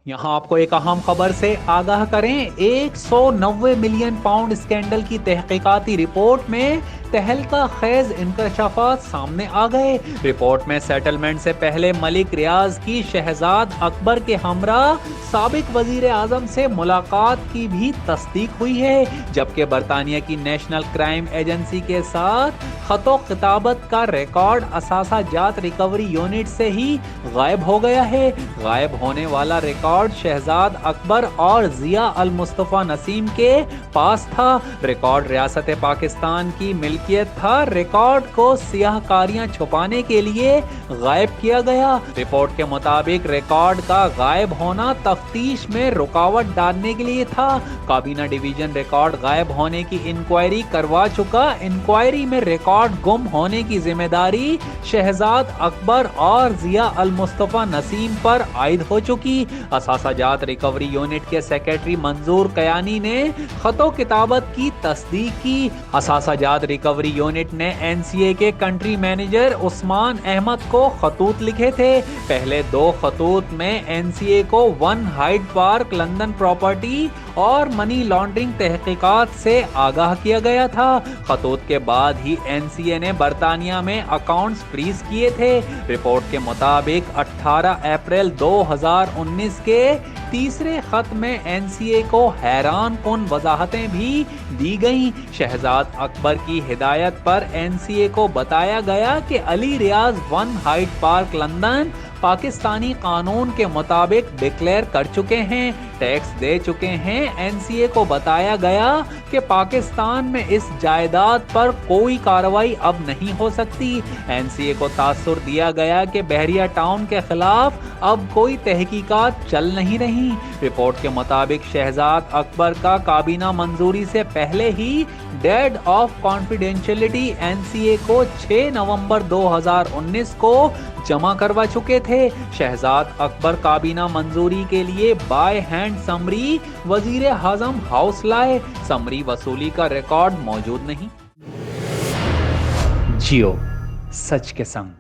यहाँ आपको एक अहम खबर से आगाह करें। 190 मिलियन पाउंड स्कैंडल की तहकीकाती रिपोर्ट में तहलका खेज इंकशाफात सामने आ गए। रिपोर्ट में सेटलमेंट से पहले मलिक रियाज की शहजाद अकबर के हमरा साबिक वजीर आजम से मुलाकात की भी तस्दीक हुई है, जबकि बरतानिया की नेशनल क्राइम एजेंसी के साथ खतो किताबत का रिकॉर्ड असासा जात रिकवरी यूनिट से ही गायब हो गया है। गायब होने वाला रिकॉर्ड शहजाद अकबर और जिया अल मुस्तफा नसीम के पास था। रिकॉर्ड रियासत पाकिस्तान की मिल्कियत था। रिकॉर्ड को सियाहकारियां छुपाने के लिए गायब किया गया। रिपोर्ट के मुताबिक रिकॉर्ड का गायब होना तफ्तीश में रुकावट डालने के लिए था। काबीना डिवीजन रिकॉर्ड गायब होने की इंक्वायरी करवा चुका। इंक्वायरी में रिकॉर्ड गुम होने की जिम्मेदारी शहजाद अकबर और जिया अल मुस्तफा नसीम पर आयद हो चुकी। असासा जात रिकवरी यूनिट के सेक्रेटरी मंजूर कयानी ने खतो किताबत की तस्दीक की। असासा जात रिकवरी यूनिट ने एनसीए के कंट्री मैनेजर उस्मान अहमद को खतूत लिखे थे। पहले 2 खतूत में एनसीए को 1 हाइड पार्क लंदन प्रॉपर्टी और मनी लॉन्ड्रिंग तहकीकात से आगाह किया गया था। खतूत के बाद ही एनसीए ने बरतानिया में अकाउंट्स फ्रीज किए थे। रिपोर्ट के मुताबिक 18 अप्रैल 2019 के तीसरे खत में एनसीए को हैरान कुन वजाहतें भी दी गईं। शहजाद अकबर की हिदायत पर एनसीए को बताया गया कि अली रियाज 1 हाइड पार्क लंदन पाकिस्तानी कानून के मुताबिक डिक्लेयर कर चुके हैं, टैक्स दे चुके हैं। एनसीए को बताया गया कि पाकिस्तान में इस जायदाद पर कोई कार्रवाई अब नहीं हो सकती। एनसीए को तासुर दिया गया कि बहरिया टाउन के खिलाफ अब कोई तहकीकात चल नहीं रही। रिपोर्ट के मुताबिक शहजाद अकबर का काबीना मंजूरी से पहले ही डेड ऑफ कॉन्फिडेंशियलिटी एनसीए को 6 नवंबर 2019 को जमा करवा चुके थे। शहजाद अकबर काबीना मंजूरी के लिए बाय हैंड समरी वजीर आजम हाउस लाए। समरी वसूली का रिकॉर्ड मौजूद नहीं। जियो सच के संग।